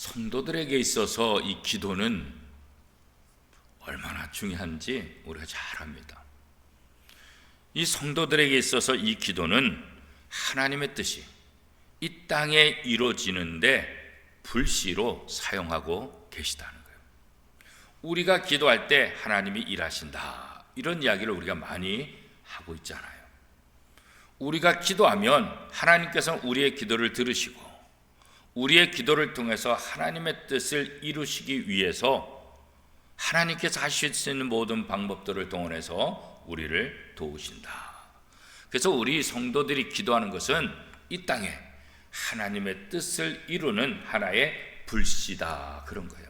성도들에게 있어서 이 기도는 얼마나 중요한지 우리가 잘 압니다. 이 성도들에게 있어서 이 기도는 하나님의 뜻이 이 땅에 이루어지는데 불시로 사용하고 계시다는 거예요. 우리가 기도할 때 하나님이 일하신다, 이런 이야기를 우리가 많이 하고 있잖아요. 우리가 기도하면 하나님께서는 우리의 기도를 들으시고 우리의 기도를 통해서 하나님의 뜻을 이루시기 위해서 하나님께서 하실 수 있는 모든 방법들을 동원해서 우리를 도우신다. 그래서 우리 성도들이 기도하는 것은 이 땅에 하나님의 뜻을 이루는 하나의 불씨다, 그런 거예요.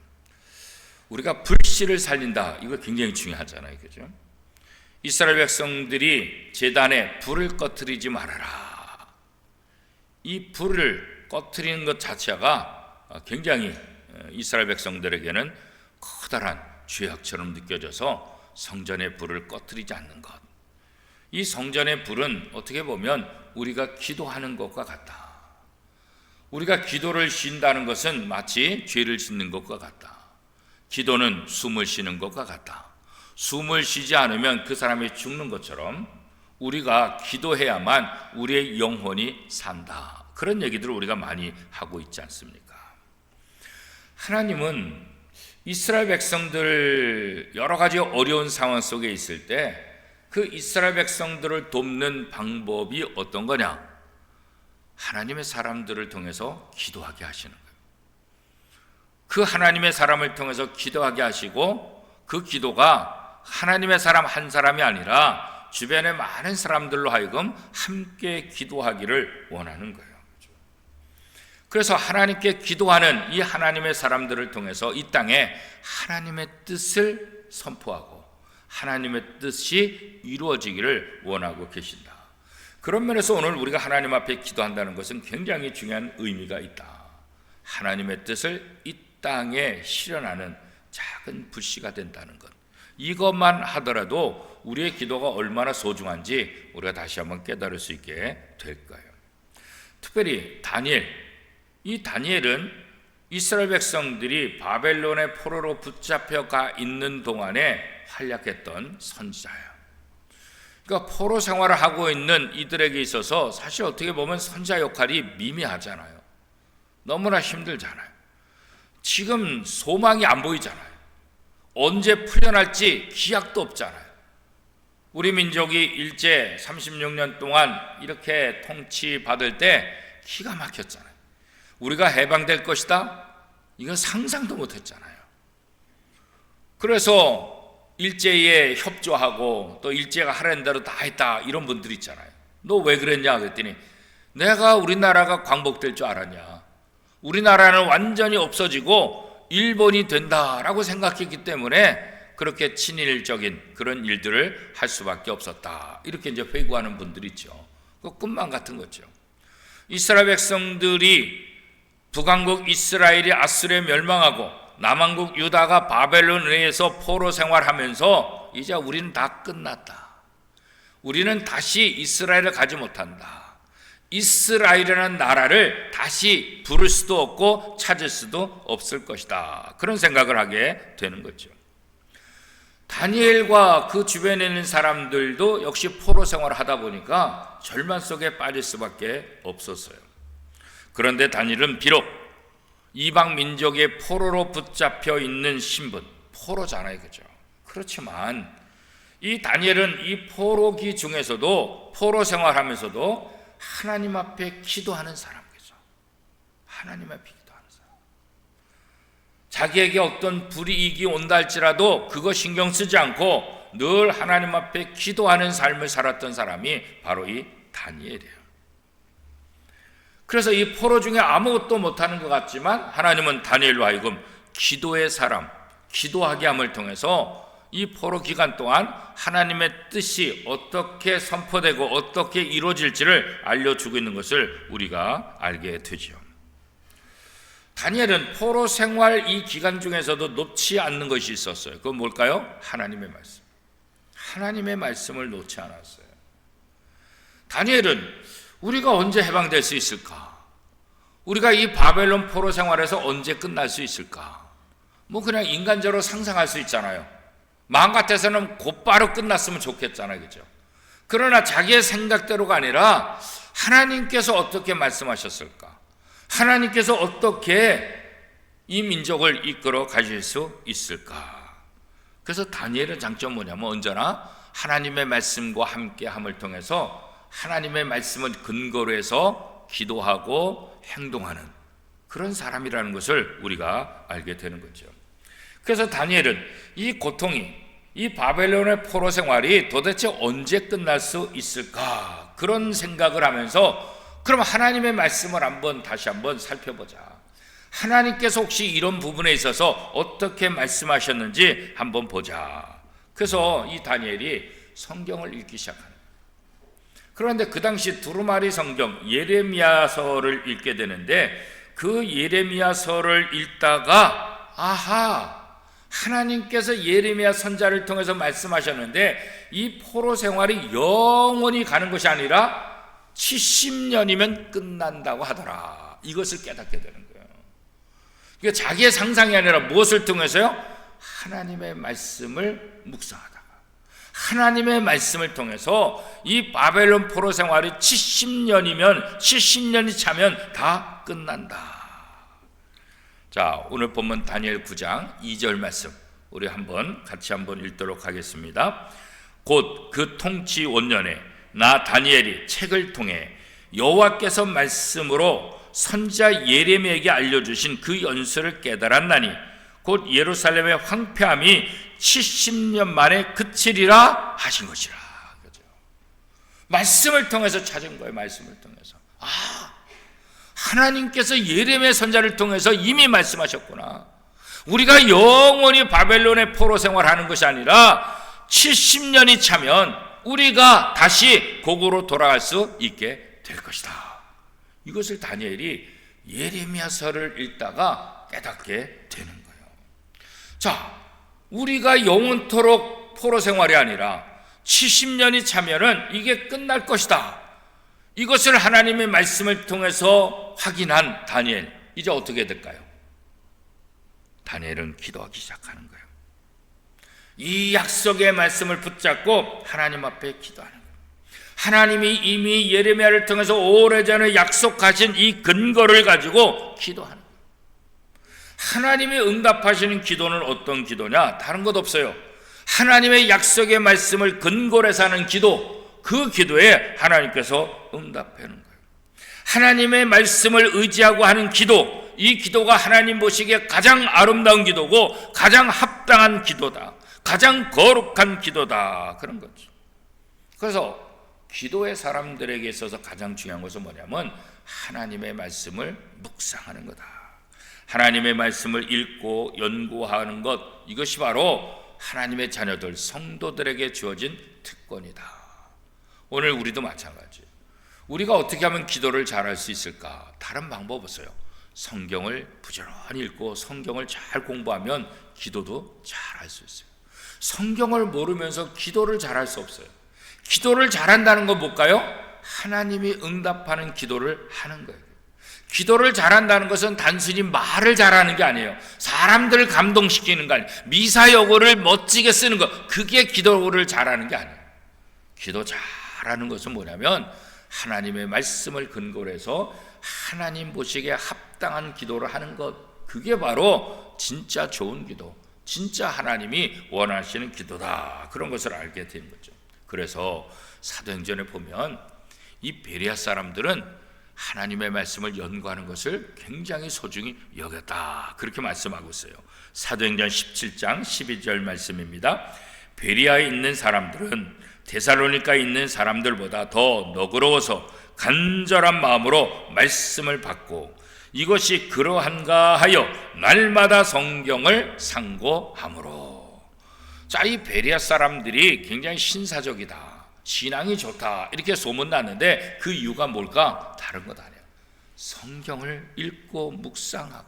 우리가 불씨를 살린다, 이거 굉장히 중요하잖아요, 그죠? 이스라엘 백성들이 제단에 불을 꺼트리지 말아라. 이 불을 꺼트리는 것 자체가 굉장히 이스라엘 백성들에게는 커다란 죄악처럼 느껴져서 성전의 불을 꺼트리지 않는 것. 이 성전의 불은 어떻게 보면 우리가 기도하는 것과 같다. 우리가 기도를 쉰다는 것은 마치 죄를 짓는 것과 같다. 기도는 숨을 쉬는 것과 같다. 숨을 쉬지 않으면 그 사람이 죽는 것처럼 우리가 기도해야만 우리의 영혼이 산다. 그런 얘기들을 우리가 많이 하고 있지 않습니까? 하나님은 이스라엘 백성들 여러 가지 어려운 상황 속에 있을 때 그 이스라엘 백성들을 돕는 방법이 어떤 거냐? 하나님의 사람들을 통해서 기도하게 하시는 거예요. 그 하나님의 사람을 통해서 기도하게 하시고 그 기도가 하나님의 사람 한 사람이 아니라 주변의 많은 사람들로 하여금 함께 기도하기를 원하는 거예요. 그래서 하나님께 기도하는 이 하나님의 사람들을 통해서 이 땅에 하나님의 뜻을 선포하고 하나님의 뜻이 이루어지기를 원하고 계신다. 그런 면에서 오늘 우리가 하나님 앞에 기도한다는 것은 굉장히 중요한 의미가 있다. 하나님의 뜻을 이 땅에 실현하는 작은 불씨가 된다는 것, 이것만 하더라도 우리의 기도가 얼마나 소중한지 우리가 다시 한번 깨달을 수 있게 될 거예요. 특별히 이 다니엘은 이스라엘 백성들이 바벨론의 포로로 붙잡혀가 있는 동안에 활약했던 선지자예요. 그러니까 포로 생활을 하고 있는 이들에게 있어서 사실 어떻게 보면 선지자 역할이 미미하잖아요. 너무나 힘들잖아요. 지금 소망이 안 보이잖아요. 언제 풀려날지 기약도 없잖아요. 우리 민족이 일제 36년 동안 이렇게 통치받을 때 기가 막혔잖아요. 우리가 해방될 것이다? 이건 상상도 못했잖아요. 그래서 일제에 협조하고 또 일제가 하라는 대로 다 했다, 이런 분들 있잖아요. 너 왜 그랬냐 그랬더니 내가 우리나라가 광복될 줄 알았냐, 우리나라는 완전히 없어지고 일본이 된다라고 생각했기 때문에 그렇게 친일적인 그런 일들을 할 수밖에 없었다, 이렇게 이제 회고하는 분들이 있죠. 그 꿈만 같은 거죠. 이스라엘 백성들이 북왕국 이스라엘이 아수르에 멸망하고 남왕국 유다가 바벨론에 의해서 포로 생활하면서 이제 우리는 다 끝났다. 우리는 다시 이스라엘을 가지 못한다. 이스라엘이라는 나라를 다시 부를 수도 없고 찾을 수도 없을 것이다. 그런 생각을 하게 되는 거죠. 다니엘과 그 주변에 있는 사람들도 역시 포로 생활을 하다 보니까 절망 속에 빠질 수밖에 없었어요. 그런데 다니엘은 비록 이방 민족의 포로로 붙잡혀 있는 신분, 포로잖아요, 그죠? 그렇지만 이 다니엘은 이 포로기 중에서도 포로 생활하면서도 하나님 앞에 기도하는 사람이죠. 하나님 앞에 기도하는 사람. 자기에게 어떤 불이익이 온다 할지라도 그거 신경 쓰지 않고 늘 하나님 앞에 기도하는 삶을 살았던 사람이 바로 이 다니엘이에요. 그래서 이 포로 중에 아무것도 못하는 것 같지만 하나님은 다니엘로 하여금 기도의 사람, 기도하게 함을 통해서 이 포로 기간 동안 하나님의 뜻이 어떻게 선포되고 어떻게 이루어질지를 알려주고 있는 것을 우리가 알게 되죠. 다니엘은 포로 생활 이 기간 중에서도 놓지 않는 것이 있었어요. 그건 뭘까요? 하나님의 말씀. 하나님의 말씀을 놓지 않았어요. 다니엘은 우리가 언제 해방될 수 있을까? 우리가 이 바벨론 포로 생활에서 언제 끝날 수 있을까? 뭐 그냥 인간적으로 상상할 수 있잖아요. 마음 같아서는 곧바로 끝났으면 좋겠잖아요. 그죠? 그러나 자기의 생각대로가 아니라 하나님께서 어떻게 말씀하셨을까? 하나님께서 어떻게 이 민족을 이끌어 가실 수 있을까? 그래서 다니엘의 장점은 뭐냐면 언제나 하나님의 말씀과 함께함을 통해서 하나님의 말씀을 근거로 해서 기도하고 행동하는 그런 사람이라는 것을 우리가 알게 되는 거죠. 그래서 다니엘은 이 고통이, 이 바벨론의 포로 생활이 도대체 언제 끝날 수 있을까? 그런 생각을 하면서 그럼 하나님의 말씀을 다시 한번 살펴보자. 하나님께서 혹시 이런 부분에 있어서 어떻게 말씀하셨는지 한번 보자. 그래서 이 다니엘이 성경을 읽기 시작합니다. 그런데 그 당시 두루마리 성경 예레미야서를 읽게 되는데 그 예레미야서를 읽다가 하나님께서 예레미야 선지자를 통해서 말씀하셨는데 이 포로 생활이 영원히 가는 것이 아니라 70년이면 끝난다고 하더라. 이것을 깨닫게 되는 거예요. 그러니까 자기의 상상이 아니라 무엇을 통해서요? 하나님의 말씀을 묵상하다가 하나님의 말씀을 통해서 이 바벨론 포로 생활이 70년이 차면 다 끝난다. 자, 오늘 본문 다니엘 9장 2절 말씀 우리 같이 한번 읽도록 하겠습니다. 곧 그 통치 원년에 나 다니엘이 책을 통해 여호와께서 말씀으로 선지자 예레미야에게 알려주신 그 연설을 깨달았나니 곧 예루살렘의 황폐함이 70년 만에 그치리라 하신 것이라. 그죠? 말씀을 통해서 찾은 거예요. 말씀을 통해서. 하나님께서 예레미야 선지자를 통해서 이미 말씀하셨구나. 우리가 영원히 바벨론의 포로 생활하는 것이 아니라 70년이 차면 우리가 다시 고국으로 돌아갈 수 있게 될 것이다. 이것을 다니엘이 예레미야서를 읽다가 깨닫게 되는 거예요. 자, 우리가 영원토록 포로 생활이 아니라 70년이 차면은 이게 끝날 것이다. 이것을 하나님의 말씀을 통해서 확인한 다니엘, 이제 어떻게 될까요? 다니엘은 기도하기 시작하는 거예요. 이 약속의 말씀을 붙잡고 하나님 앞에 기도하는 거예요. 하나님이 이미 예레미야를 통해서 오래전에 약속하신 이 근거를 가지고 기도하는 거예요. 하나님이 응답하시는 기도는 어떤 기도냐? 다른 것 없어요. 하나님의 약속의 말씀을 근거로 해서 하는 기도, 그 기도에 하나님께서 응답하는 거예요. 하나님의 말씀을 의지하고 하는 기도, 이 기도가 하나님 보시기에 가장 아름다운 기도고 가장 합당한 기도다. 가장 거룩한 기도다. 그런 거죠. 그래서 기도의 사람들에게 있어서 가장 중요한 것은 뭐냐면 하나님의 말씀을 묵상하는 거다. 하나님의 말씀을 읽고 연구하는 것, 이것이 바로 하나님의 자녀들, 성도들에게 주어진 특권이다. 오늘 우리도 마찬가지예요. 우리가 어떻게 하면 기도를 잘할 수 있을까? 다른 방법 없어요. 성경을 부지런히 읽고 성경을 잘 공부하면 기도도 잘할 수 있어요. 성경을 모르면서 기도를 잘할 수 없어요. 기도를 잘한다는 건 뭘까요? 하나님이 응답하는 기도를 하는 거예요. 기도를 잘한다는 것은 단순히 말을 잘하는 게 아니에요. 사람들을 감동시키는 거 아니에요. 미사여구를 멋지게 쓰는 거, 그게 기도를 잘하는 게 아니에요. 기도 잘하는 것은 뭐냐면 하나님의 말씀을 근거로 해서 하나님 보시기에 합당한 기도를 하는 것, 그게 바로 진짜 좋은 기도, 진짜 하나님이 원하시는 기도다. 그런 것을 알게 된 거죠. 그래서 사도행전에 보면 이 베레아 사람들은 하나님의 말씀을 연구하는 것을 굉장히 소중히 여겼다. 그렇게 말씀하고 있어요. 사도행전 17장 12절 말씀입니다. 베레아에 있는 사람들은 데살로니가에 있는 사람들보다 더 너그러워서 간절한 마음으로 말씀을 받고 이것이 그러한가 하여 날마다 성경을 상고함으로. 자, 이 베레아 사람들이 굉장히 신사적이다, 신앙이 좋다, 이렇게 소문났는데 그 이유가 뭘까? 다른 것 아니에요. 성경을 읽고 묵상하고.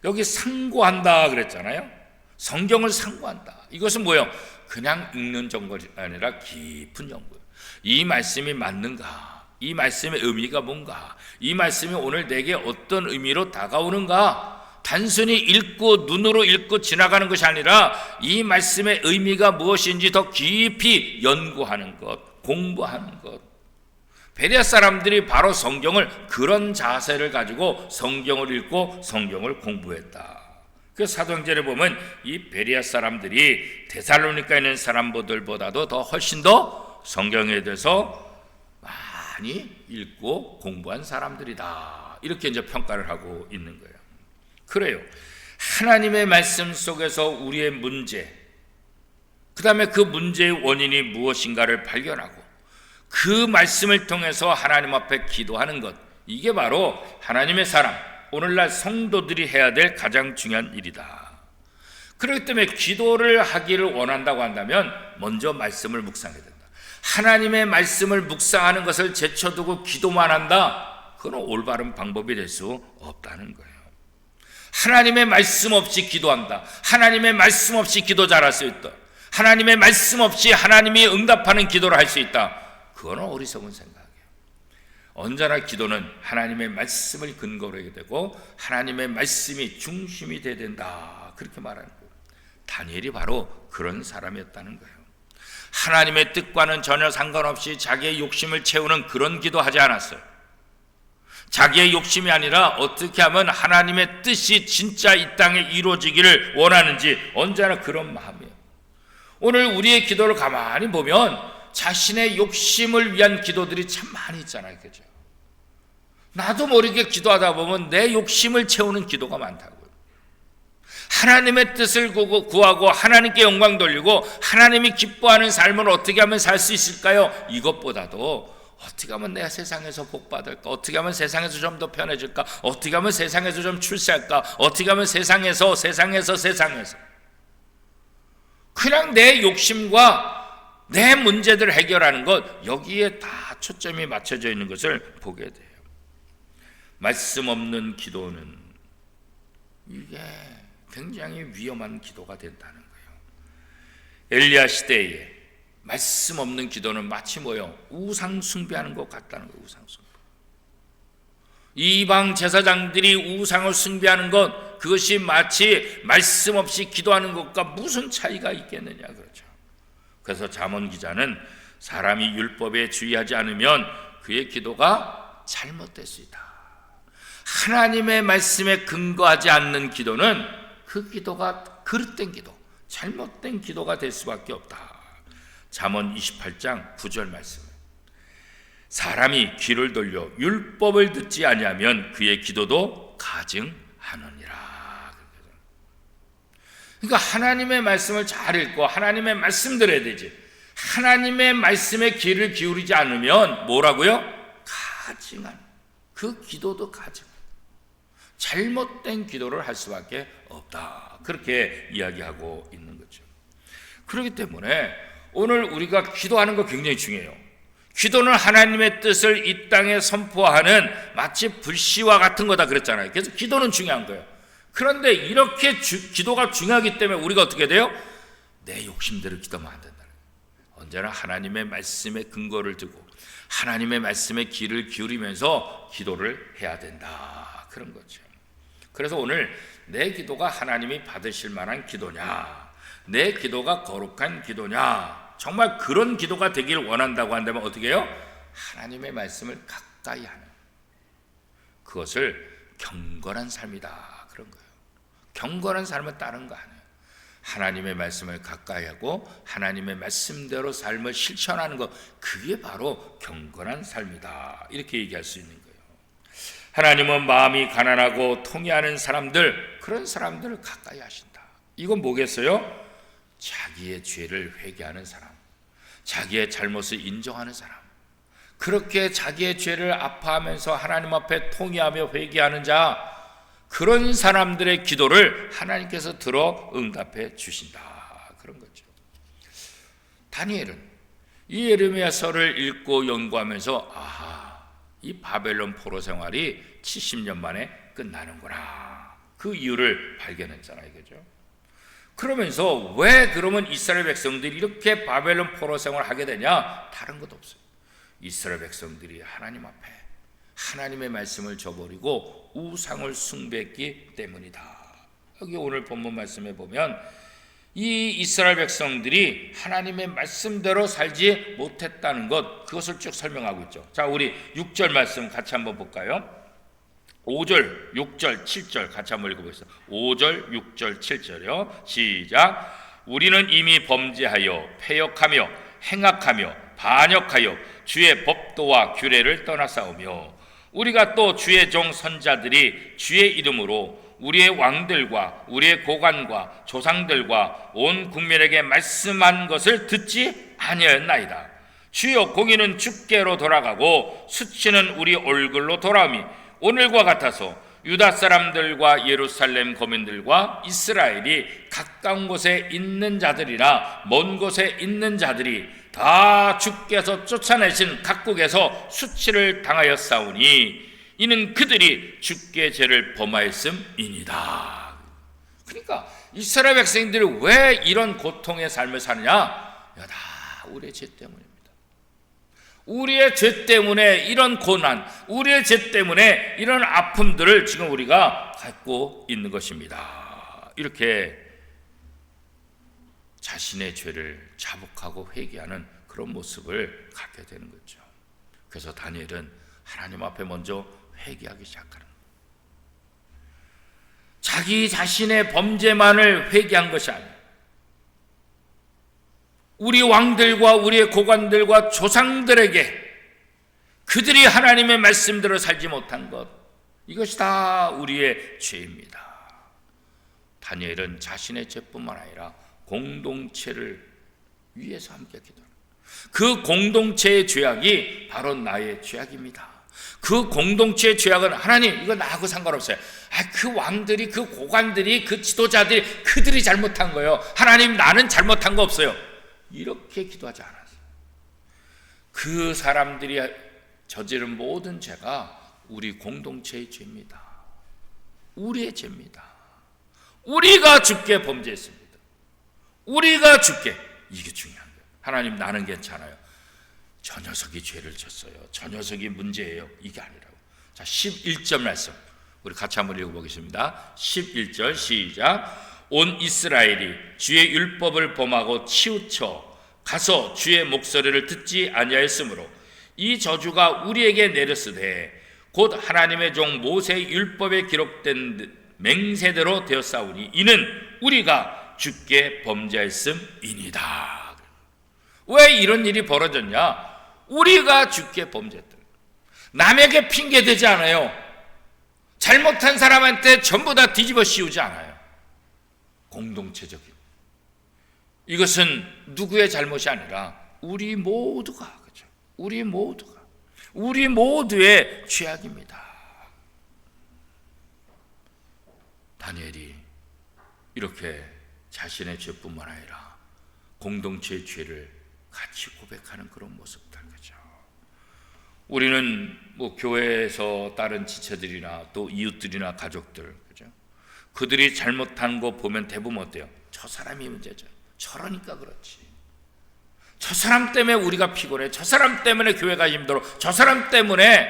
여기 상고한다 그랬잖아요. 성경을 상고한다. 이것은 뭐예요? 그냥 읽는 정도가 아니라 깊은 연구예요. 이 말씀이 맞는가? 이 말씀의 의미가 뭔가? 이 말씀이 오늘 내게 어떤 의미로 다가오는가? 단순히 읽고 눈으로 읽고 지나가는 것이 아니라 이 말씀의 의미가 무엇인지 더 깊이 연구하는 것, 공부하는 것. 베레아 사람들이 바로 성경을 그런 자세를 가지고 성경을 읽고 성경을 공부했다. 그 사도행전에 보면 이 베레아 사람들이 데살로니가에 있는 사람들보다도 더 훨씬 더 성경에 대해서 많이 읽고 공부한 사람들이다. 이렇게 이제 평가를 하고 있는 거예요. 그래요. 하나님의 말씀 속에서 우리의 문제, 그 다음에 그 문제의 원인이 무엇인가를 발견하고 그 말씀을 통해서 하나님 앞에 기도하는 것, 이게 바로 하나님의 사람, 오늘날 성도들이 해야 될 가장 중요한 일이다. 그렇기 때문에 기도를 하기를 원한다고 한다면 먼저 말씀을 묵상해야 된다. 하나님의 말씀을 묵상하는 것을 제쳐두고 기도만 한다? 그건 올바른 방법이 될 수 없다는 거예요. 하나님의 말씀 없이 기도한다, 하나님의 말씀 없이 기도 잘할 수 있다, 하나님의 말씀 없이 하나님이 응답하는 기도를 할 수 있다, 그거는 어리석은 생각이에요. 언제나 기도는 하나님의 말씀을 근거로 하게 되고 하나님의 말씀이 중심이 돼야 된다, 그렇게 말하는 거예요. 다니엘이 바로 그런 사람이었다는 거예요. 하나님의 뜻과는 전혀 상관없이 자기의 욕심을 채우는 그런 기도하지 않았어요. 자기의 욕심이 아니라 어떻게 하면 하나님의 뜻이 진짜 이 땅에 이루어지기를 원하는지 언제나 그런 마음이에요. 오늘 우리의 기도를 가만히 보면 자신의 욕심을 위한 기도들이 참 많이 있잖아요. 그죠? 나도 모르게 기도하다 보면 내 욕심을 채우는 기도가 많다고요. 하나님의 뜻을 구하고 하나님께 영광 돌리고 하나님이 기뻐하는 삶을 어떻게 하면 살 수 있을까요? 이것보다도 어떻게 하면 내가 세상에서 복 받을까? 어떻게 하면 세상에서 좀 더 편해질까? 어떻게 하면 세상에서 좀 출세할까? 어떻게 하면 세상에서 그냥 내 욕심과 내 문제들을 해결하는 것, 여기에 다 초점이 맞춰져 있는 것을 보게 돼요. 말씀 없는 기도는 이게 굉장히 위험한 기도가 된다는 거예요. 엘리야 시대에 말씀 없는 기도는 마치 뭐요? 우상 숭배하는 것 같다는 거예요. 우상 숭배. 이방 제사장들이 우상을 숭배하는 것, 그것이 마치 말씀 없이 기도하는 것과 무슨 차이가 있겠느냐 그렇죠. 그래서 잠언 기자는 사람이 율법에 주의하지 않으면 그의 기도가 잘못될 수 있다. 하나님의 말씀에 근거하지 않는 기도는 그 기도가 그릇된 기도, 잘못된 기도가 될 수밖에 없다. 잠언 28장 9절 말씀. 사람이 귀를 돌려 율법을 듣지 아니하면 그의 기도도 가증하느니라. 그러니까 하나님의 말씀을 잘 읽고 하나님의 말씀 들어야 되지. 하나님의 말씀에 귀를 기울이지 않으면 뭐라고요? 가증한, 그 기도도 가증, 잘못된 기도를 할 수밖에 없다. 그렇게 이야기하고 있는 거죠. 그렇기 때문에 오늘 우리가 기도하는 거 굉장히 중요해요. 기도는 하나님의 뜻을 이 땅에 선포하는 마치 불씨와 같은 거다 그랬잖아요. 그래서 기도는 중요한 거예요. 그런데 이렇게 기도가 중요하기 때문에 우리가 어떻게 돼요? 내 욕심대로 기도하면 안 된다. 언제나 하나님의 말씀에 근거를 두고 하나님의 말씀에 귀를 기울이면서 기도를 해야 된다, 그런 거죠. 그래서 오늘 내 기도가 하나님이 받으실 만한 기도냐, 내 기도가 거룩한 기도냐, 정말 그런 기도가 되기를 원한다고 한다면 어떻게 해요? 하나님의 말씀을 가까이 하는, 그것을 경건한 삶이다, 그런 거예요. 경건한 삶은 다른 거 아니에요. 하나님의 말씀을 가까이 하고 하나님의 말씀대로 삶을 실천하는 것, 그게 바로 경건한 삶이다, 이렇게 얘기할 수 있는 거예요. 하나님은 마음이 가난하고 통회하는 사람들, 그런 사람들을 가까이 하신다. 이건 뭐겠어요? 자기의 죄를 회개하는 사람, 자기의 잘못을 인정하는 사람, 그렇게 자기의 죄를 아파하면서 하나님 앞에 통회하며 회개하는 자, 그런 사람들의 기도를 하나님께서 들어 응답해 주신다, 그런 거죠. 다니엘은 이 예레미야서를 읽고 연구하면서 아하, 이 바벨론 포로 생활이 70년 만에 끝나는구나, 그 이유를 발견했잖아요. 그죠? 그러면서 왜 그러면 이스라엘 백성들이 이렇게 바벨론 포로 생활을 하게 되냐? 다른 것도 없어요. 이스라엘 백성들이 하나님 앞에 하나님의 말씀을 저버리고 우상을 숭배했기 때문이다. 여기 오늘 본문 말씀에 보면 이 이스라엘 백성들이 하나님의 말씀대로 살지 못했다는 것, 그것을 쭉 설명하고 있죠. 자, 우리 6절 말씀 같이 한번 볼까요? 5절, 6절, 7절 같이 한번 읽어보겠습니다. 5절, 6절, 7절이요. 시작. 우리는 이미 범죄하여 패역하며 행악하며 반역하여 주의 법도와 규례를 떠나싸우며 우리가 또 주의 종 선자들이 주의 이름으로 우리의 왕들과 우리의 고관과 조상들과 온 국민에게 말씀한 것을 듣지 아니하였나이다. 주여, 공의는 주께로 돌아가고 수치는 우리 얼굴로 돌아오미 오늘과 같아서 유다 사람들과 예루살렘 거민들과 이스라엘이 가까운 곳에 있는 자들이나 먼 곳에 있는 자들이 다 주께서 쫓아내신 각국에서 수치를 당하였사오니 이는 그들이 주께 죄를 범하였음이니이다. 그러니까 이스라엘 백성들이 왜 이런 고통의 삶을 사느냐? 다 우리의 죄 때문입니다. 우리의 죄 때문에 이런 고난, 우리의 죄 때문에 이런 아픔들을 지금 우리가 갖고 있는 것입니다. 이렇게 자신의 죄를 자복하고 회개하는 그런 모습을 갖게 되는 거죠. 그래서 다니엘은 하나님 앞에 먼저 회개하기 시작하는 거예요. 자기 자신의 범죄만을 회개한 것이 아니에요. 우리 왕들과 우리의 고관들과 조상들에게 그들이 하나님의 말씀대로 살지 못한 것, 이것이 다 우리의 죄입니다. 다니엘은 자신의 죄뿐만 아니라 공동체를 위해서 함께 기도합니다. 그 공동체의 죄악이 바로 나의 죄악입니다. 그 공동체의 죄악은 하나님, 이거 나하고 상관없어요. 그 왕들이, 그 고관들이, 그 지도자들이, 그들이 잘못한 거예요. 하나님, 나는 잘못한 거 없어요. 이렇게 기도하지 않았어요. 그 사람들이 저지른 모든 죄가 우리 공동체의 죄입니다. 우리의 죄입니다. 우리가 주께 범죄했습니다. 우리가 주께, 이게 중요한 거예요. 하나님, 나는 괜찮아요. 저 녀석이 죄를 졌어요. 저 녀석이 문제예요. 이게 아니라고. 자, 11절 말씀 우리 같이 한번 읽어보겠습니다. 11절 시작. 온 이스라엘이 주의 율법을 범하고 치우쳐 가서 주의 목소리를 듣지 아니하였으므로 이 저주가 우리에게 내렸으되 곧 하나님의 종 모세의 율법에 기록된 맹세대로 되었사오니 이는 우리가 주께 범죄하였음이니이다. 왜 이런 일이 벌어졌냐? 우리가 주께 범죄했다. 남에게 핑계대지 않아요. 잘못한 사람한테 전부 다 뒤집어 씌우지 않아요. 공동체적인, 이것은 누구의 잘못이 아니라 우리 모두가, 그죠? 우리 모두의 죄악입니다. 다니엘이 이렇게 자신의 죄뿐만 아니라 공동체의 죄를 같이 고백하는 그런 모습들, 그죠? 우리는 뭐 교회에서 다른 지체들이나 또 이웃들이나 가족들, 그죠? 그들이 잘못한 거 보면 대부분 어때요? 저 사람이 문제죠. 저러니까 그렇지. 저 사람 때문에 우리가 피곤해. 저 사람 때문에 교회가 힘들어. 저 사람 때문에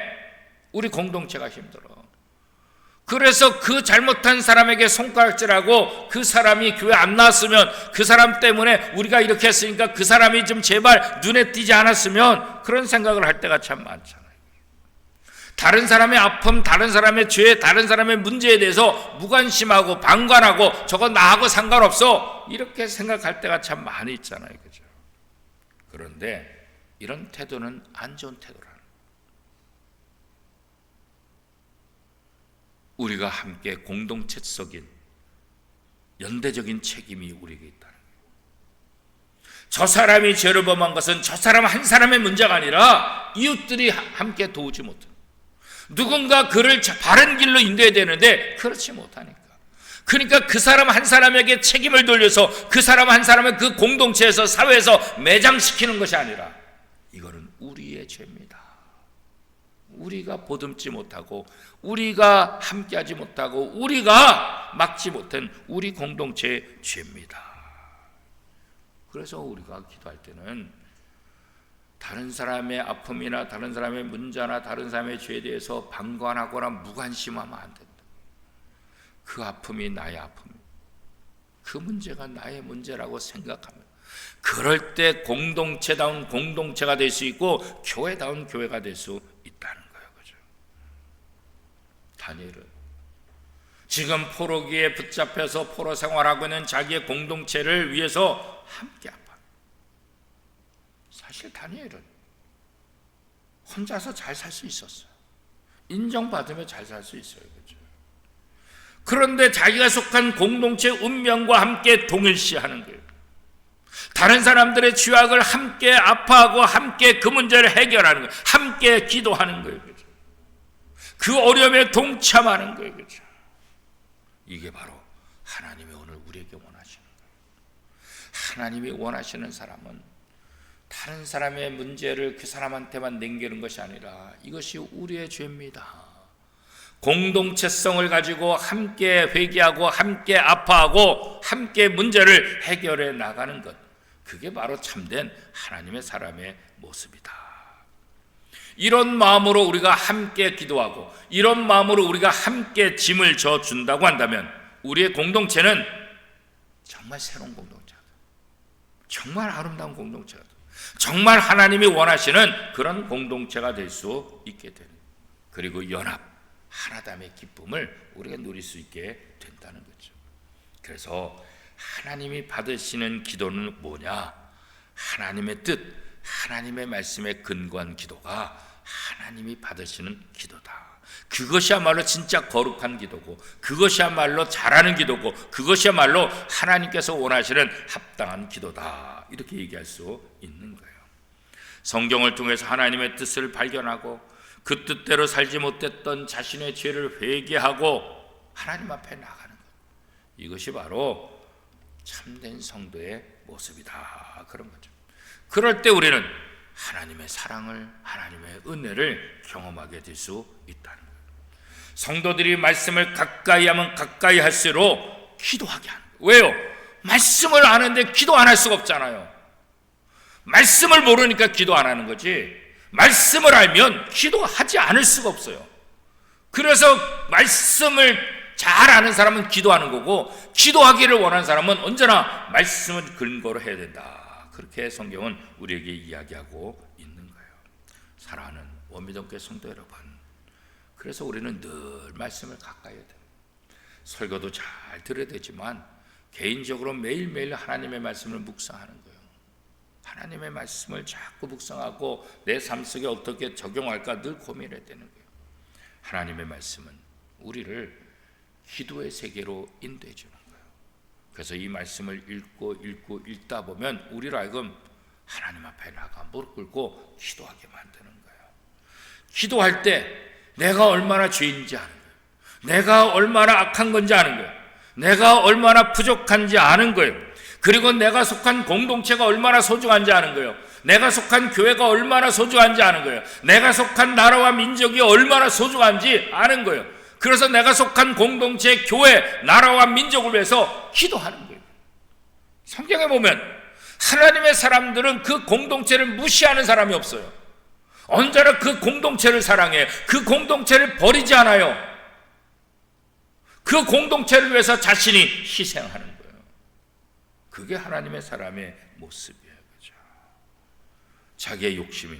우리 공동체가 힘들어. 그래서 그 잘못한 사람에게 손가락질하고 그 사람이 교회 안 나왔으면, 그 사람 때문에 우리가 이렇게 했으니까 그 사람이 좀 제발 눈에 띄지 않았으면, 그런 생각을 할 때가 참 많잖아요. 다른 사람의 아픔, 다른 사람의 죄, 다른 사람의 문제에 대해서 무관심하고 방관하고 저건 나하고 상관없어, 이렇게 생각할 때가 참 많이 있잖아요. 그죠? 그런데 이런 태도는 안 좋은 태도라는, 우리가 함께 공동체적인 연대적인 책임이 우리에게 있다는 거예요. 저 사람이 죄를 범한 것은 저 사람 한 사람의 문제가 아니라 이웃들이 함께 도우지 못한, 누군가 그를 바른 길로 인도해야 되는데 그렇지 못하니까, 그러니까 그 사람 한 사람에게 책임을 돌려서 그 사람 한 사람을 그 공동체에서, 사회에서 매장시키는 것이 아니라 이거는 우리의 죄입니다. 우리가 보듬지 못하고, 우리가 함께하지 못하고, 우리가 막지 못한 우리 공동체의 죄입니다. 그래서 우리가 기도할 때는 다른 사람의 아픔이나 다른 사람의 문제나 다른 사람의 죄에 대해서 방관하거나 무관심하면 안 된다. 그 아픔이 나의 아픔이고 그 문제가 나의 문제라고 생각하면 그럴 때 공동체다운 공동체가 될 수 있고 교회다운 교회가 될 수 있다는 거예요. 그죠? 다니엘은 지금 포로기에 붙잡혀서 포로 생활하고 있는 자기의 공동체를 위해서 함께 아파. 사실 다니엘은 혼자서 잘 살 수 있었어요. 인정받으면 잘 살 수 있어요. 그죠? 그런데 자기가 속한 공동체 운명과 함께 동일시하는 거예요. 다른 사람들의 죄악을 함께 아파하고 함께 그 문제를 해결하는 거예요. 함께 기도하는 거예요. 그죠? 그 어려움에 동참하는 거예요. 그죠? 이게 바로 하나님이 오늘 우리에게 원하시는 거예요. 하나님이 원하시는 사람은 다른 사람의 문제를 그 사람한테만 남기는 것이 아니라 이것이 우리의 죄입니다. 공동체성을 가지고 함께 회개하고 함께 아파하고 함께 문제를 해결해 나가는 것, 그게 바로 참된 하나님의 사람의 모습이다. 이런 마음으로 우리가 함께 기도하고 이런 마음으로 우리가 함께 짐을 져준다고 한다면 우리의 공동체는 정말 새로운 공동체다. 정말 아름다운 공동체다. 정말 하나님이 원하시는 그런 공동체가 될 수 있게 되는, 그리고 연합, 하나됨의 기쁨을 우리가 누릴 수 있게 된다는 거죠. 그래서 하나님이 받으시는 기도는 뭐냐? 하나님의 뜻, 하나님의 말씀에 근거한 기도가 하나님이 받으시는 기도다. 그것이야말로 진짜 거룩한 기도고, 그것이야말로 잘하는 기도고, 그것이야말로 하나님께서 원하시는 합당한 기도다. 이렇게 얘기할 수 있는 거예요. 성경을 통해서 하나님의 뜻을 발견하고 그 뜻대로 살지 못했던 자신의 죄를 회개하고 하나님 앞에 나가는 것, 이것이 바로 참된 성도의 모습이다. 그런 거죠. 그럴 때 우리는 하나님의 사랑을, 하나님의 은혜를 경험하게 될 수 있다는 거예요. 성도들이 말씀을 가까이 하면 가까이 할수록 기도하게 하는 거예요. 왜요? 말씀을 아는데 기도 안 할 수가 없잖아요. 말씀을 모르니까 기도 안 하는 거지, 말씀을 알면 기도하지 않을 수가 없어요. 그래서 말씀을 잘 아는 사람은 기도하는 거고, 기도하기를 원하는 사람은 언제나 말씀을 근거로 해야 된다. 그렇게 성경은 우리에게 이야기하고 있는 거예요. 사랑하는 원미동교회 성도 여러분, 그래서 우리는 늘 말씀을 가까이 해야 돼요. 설교도 잘 들어야 되지만 개인적으로 매일매일 하나님의 말씀을 묵상하는 거예요. 하나님의 말씀을 자꾸 묵상하고 내 삶 속에 어떻게 적용할까 늘 고민해야 되는 거예요. 하나님의 말씀은 우리를 기도의 세계로 인도해 주는 거예요. 그래서 이 말씀을 읽다 보면 우리로 하여금 하나님 앞에 나가 무릎 꿇고 기도하게 만드는 거예요. 기도할 때 내가 얼마나 죄인지 아는 거예요. 내가 얼마나 악한 건지 아는 거예요. 내가 얼마나 부족한지 아는 거예요. 그리고 내가 속한 공동체가 얼마나 소중한지 아는 거예요. 내가 속한 교회가 얼마나 소중한지 아는 거예요. 내가 속한 나라와 민족이 얼마나 소중한지 아는 거예요. 그래서 내가 속한 공동체, 교회, 나라와 민족을 위해서 기도하는 거예요. 성경에 보면 하나님의 사람들은 그 공동체를 무시하는 사람이 없어요. 언제나 그 공동체를 사랑해. 그 공동체를 버리지 않아요. 그 공동체를 위해서 자신이 희생하는 거예요. 그게 하나님의 사람의 모습이에요. 그죠? 자기의 욕심이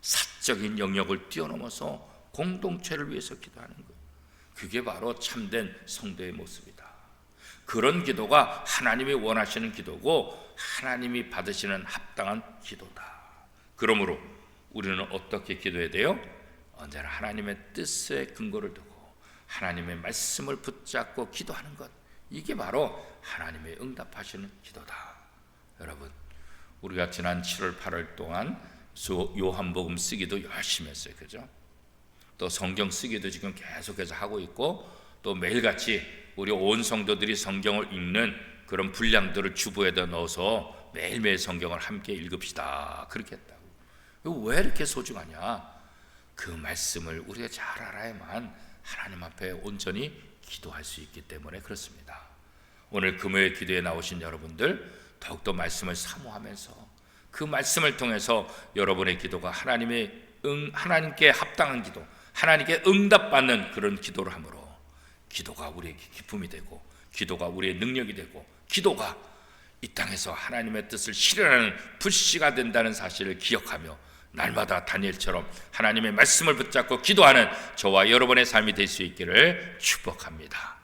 사적인 영역을 뛰어넘어서 공동체를 위해서 기도하는 거예요. 그게 바로 참된 성도의 모습이다. 그런 기도가 하나님이 원하시는 기도고 하나님이 받으시는 합당한 기도다. 그러므로 우리는 어떻게 기도해야 돼요? 언제나 하나님의 뜻에 근거를 두고 하나님의 말씀을 붙잡고 기도하는 것, 이게 바로 하나님의 응답하시는 기도다. 여러분, 우리가 지난 7월 8월 동안 요한복음 쓰기도 열심히 했어요. 그죠? 또 성경 쓰기도 지금 계속해서 하고 있고, 또 매일같이 우리 온 성도들이 성경을 읽는 그런 분량들을 주보에다 넣어서 매일매일 성경을 함께 읽읍시다. 그렇게 했다고. 왜 이렇게 소중하냐? 그 말씀을 우리가 잘 알아야만 하나님 앞에 온전히 기도할 수 있기 때문에 그렇습니다. 오늘 금요일 기도에 나오신 여러분들 더욱더 말씀을 사모하면서 그 말씀을 통해서 여러분의 기도가 하나님께 합당한 기도, 하나님께 응답받는 그런 기도를 함으로 기도가 우리에게 기쁨이 되고, 기도가 우리의 능력이 되고, 기도가 이 땅에서 하나님의 뜻을 실현하는 불씨가 된다는 사실을 기억하며 날마다 다니엘처럼 하나님의 말씀을 붙잡고 기도하는 저와 여러분의 삶이 될 수 있기를 축복합니다.